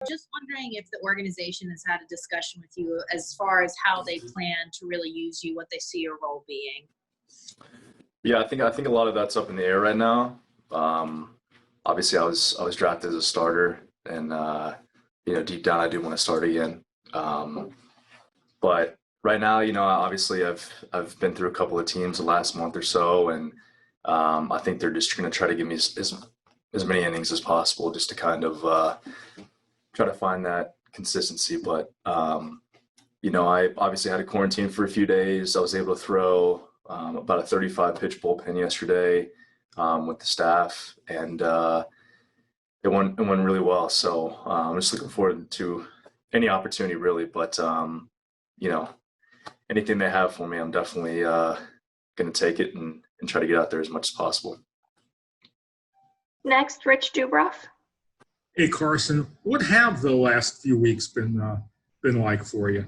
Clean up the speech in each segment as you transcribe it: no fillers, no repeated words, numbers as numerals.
Just wondering if the organization has had a discussion with you as far as how they plan to really use you, what they see your role being. Yeah, I think a lot of that's up in the air right now. Obviously, I was drafted as a starter, and deep down, I do want to start again. But right now, obviously, I've been through a couple of teams the last month or so, and I think they're just going to try to give me as many innings as possible, just to kind of try to find that consistency. But I obviously had a quarantine for a few days. I was able to throw about a 35 pitch bullpen yesterday with the staff, and it went really well. So I'm just looking forward to any opportunity, really. But anything they have for me, I'm definitely going to take it and try to get out there as much as possible. Next, Rich Dubroff. Hey, Carson, what have the last few weeks been like for you?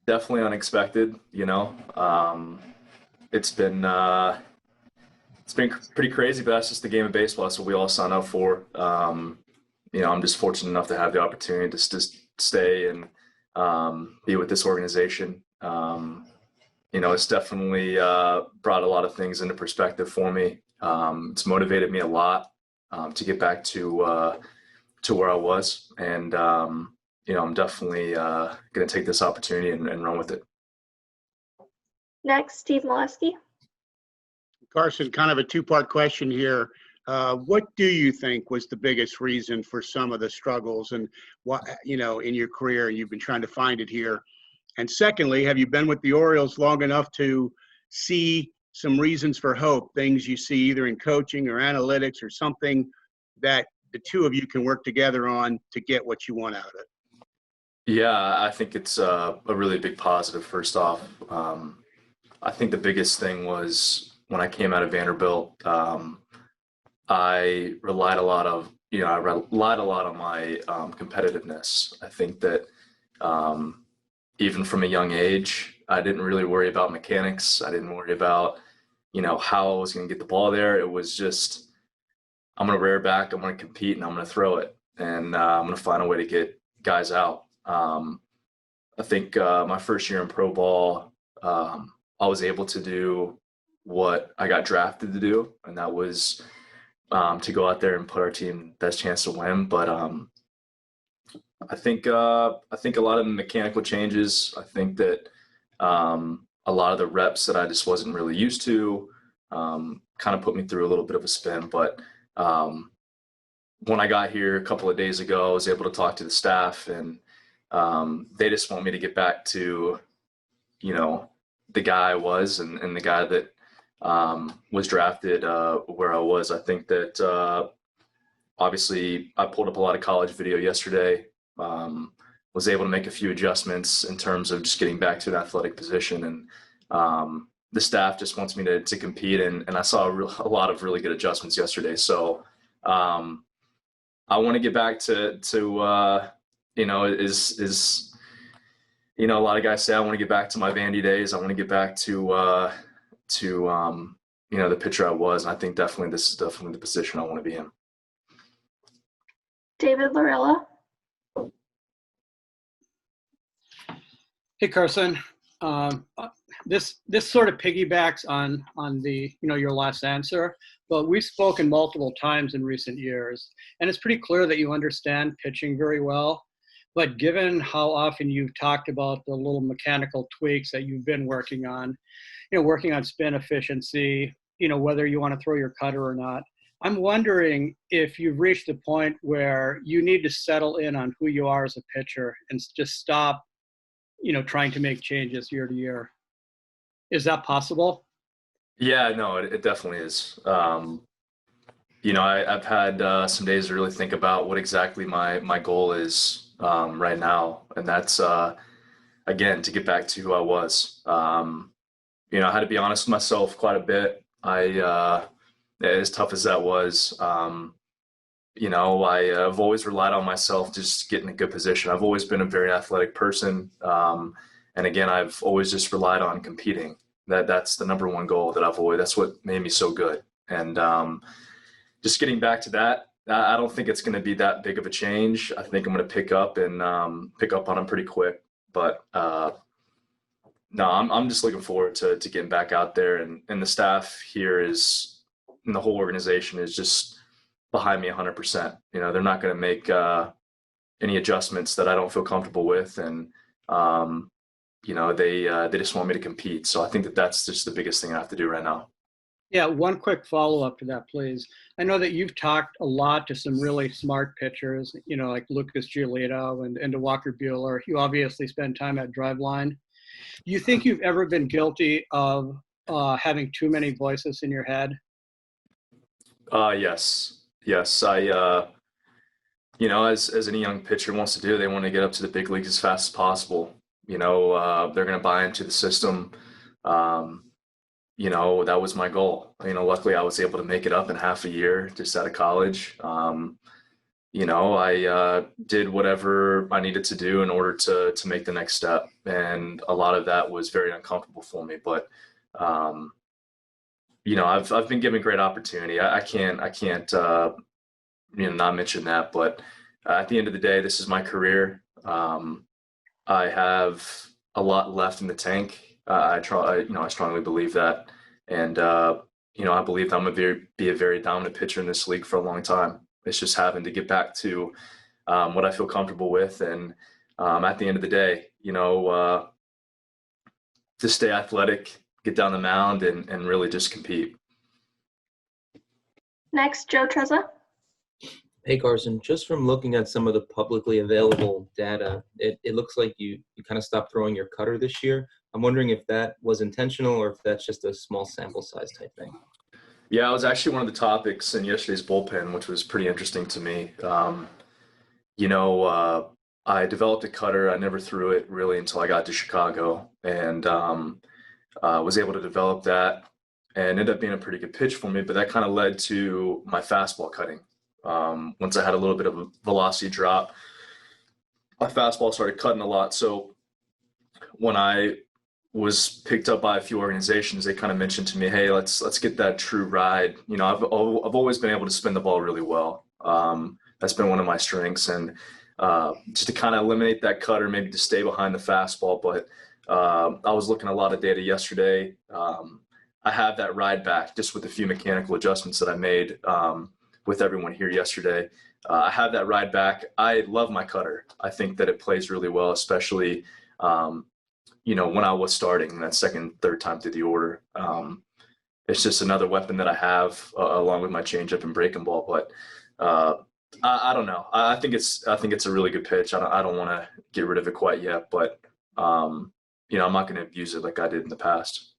Definitely unexpected. It's been pretty crazy, but that's just the game of baseball. That's what we all sign up for. I'm just fortunate enough to have the opportunity to just stay and be with this organization. It's definitely brought a lot of things into perspective for me. It's motivated me a lot to get back to where I was, and I'm definitely going to take this opportunity and run with it. Next, Steve Molesky. Carson, kind of a two-part question here. What do you think was the biggest reason for some of the struggles and what, in your career, you've been trying to find it here? And secondly, have you been with the Orioles long enough to see some reasons for hope, things you see either in coaching or analytics or something that the two of you can work together on to get what you want out of it? Yeah, I think it's a really big positive, first off. I think the biggest thing was when I came out of Vanderbilt, I relied a lot on my competitiveness. I think that even from a young age, I didn't really worry about mechanics. I didn't worry about, how I was going to get the ball there. It was just, I'm going to rear back, I'm going to compete, and I'm going to throw it. And I'm going to find a way to get guys out. I think my first year in pro ball, I was able to do what I got drafted to do, and that was to go out there and put our team best chance to win. But I think a lot of the mechanical changes. I think that a lot of the reps that I just wasn't really used to kind of put me through a little bit of a spin. But when I got here a couple of days ago, I was able to talk to the staff, and they just want me to get back to, the guy I was and the guy that was drafted where I was. I think that obviously I pulled up a lot of college video yesterday, was able to make a few adjustments in terms of just getting back to an athletic position. And the staff just wants me to compete. And I saw a lot of really good adjustments yesterday. So I want to get back to a lot of guys say I want to get back to my Vandy days. I want to get back to the pitcher I was. And I think definitely this is definitely the position I want to be in. David Lorilla. Hey, Carson. This sort of piggybacks on the your last answer, but we've spoken multiple times in recent years, and it's pretty clear that you understand pitching very well. But given how often you've talked about the little mechanical tweaks that you've been working on, working on spin efficiency, whether you want to throw your cutter or not, I'm wondering if you've reached the point where you need to settle in on who you are as a pitcher and just stop, trying to make changes year to year. Is that possible? Yeah, no, it definitely is. I've had some days to really think about what exactly my goal is right now. And that's, again, to get back to who I was. I had to be honest with myself quite a bit. As tough as that was, I've always relied on myself just to get in a good position. I've always been a very athletic person. And again, I've always just relied on competing. That's the number one goal that that's what made me so good. And just getting back to that, I don't think it's going to be that big of a change. I think I'm going to pick up on him pretty quick. But no, I'm just looking forward to getting back out there, and the staff here and the whole organization is just behind me 100%. You know, they're not going to make any adjustments that I don't feel comfortable with, and you know, they just want me to compete. So I think that's just the biggest thing I have to do right now. Yeah, one quick follow-up to that, please. I know that you've talked a lot to some really smart pitchers, you know, like Lucas Giolito and to Walker Buehler. You obviously spend time at Driveline. Do you think you've ever been guilty of having too many voices in your head? Yes. I, you know, as any young pitcher wants to do, they want to get up to the big leagues as fast as possible. You know, they're going to buy into the system. You know, that was my goal. You know, luckily I was able to make it up in half a year just out of college. You know, I did whatever I needed to do in order to make the next step. And a lot of that was very uncomfortable for me. But, you know, I've been given great opportunity. I can't, you know, not mention that. But at the end of the day, this is my career. I have a lot left in the tank. You know, I strongly believe that, and you know, I believe I'm gonna be a very dominant pitcher in this league for a long time. It's just having to get back to what I feel comfortable with, and at the end of the day, you know, just stay athletic, get down the mound, and really just compete. Next, Joe Trezza. Hey, Carson, just from looking at some of the publicly available data, it looks like you kind of stopped throwing your cutter this year. I'm wondering if that was intentional or if that's just a small sample size type thing. Yeah, it was actually one of the topics in yesterday's bullpen, which was pretty interesting to me. You know, I developed a cutter. I never threw it really until I got to Chicago, and was able to develop that, and ended up being a pretty good pitch for me. But that kind of led to my fastball cutting. Once I had a little bit of a velocity drop, my fastball started cutting a lot. So when I was picked up by a few organizations, they kind of mentioned to me, "Hey, let's get that true ride." You know, I've always been able to spin the ball really well. That's been one of my strengths, and just to kind of eliminate that cutter, maybe to stay behind the fastball. But I was looking at a lot of data yesterday. I have that ride back just with a few mechanical adjustments that I made with everyone here yesterday. I have that ride back. I love my cutter. I think that it plays really well, especially you know, when I was starting that second, third time through the order. It's just another weapon that I have along with my changeup and breaking ball. But I don't know. I think it's a really good pitch. I don't want to get rid of it quite yet, but you know, I'm not going to abuse it like I did in the past.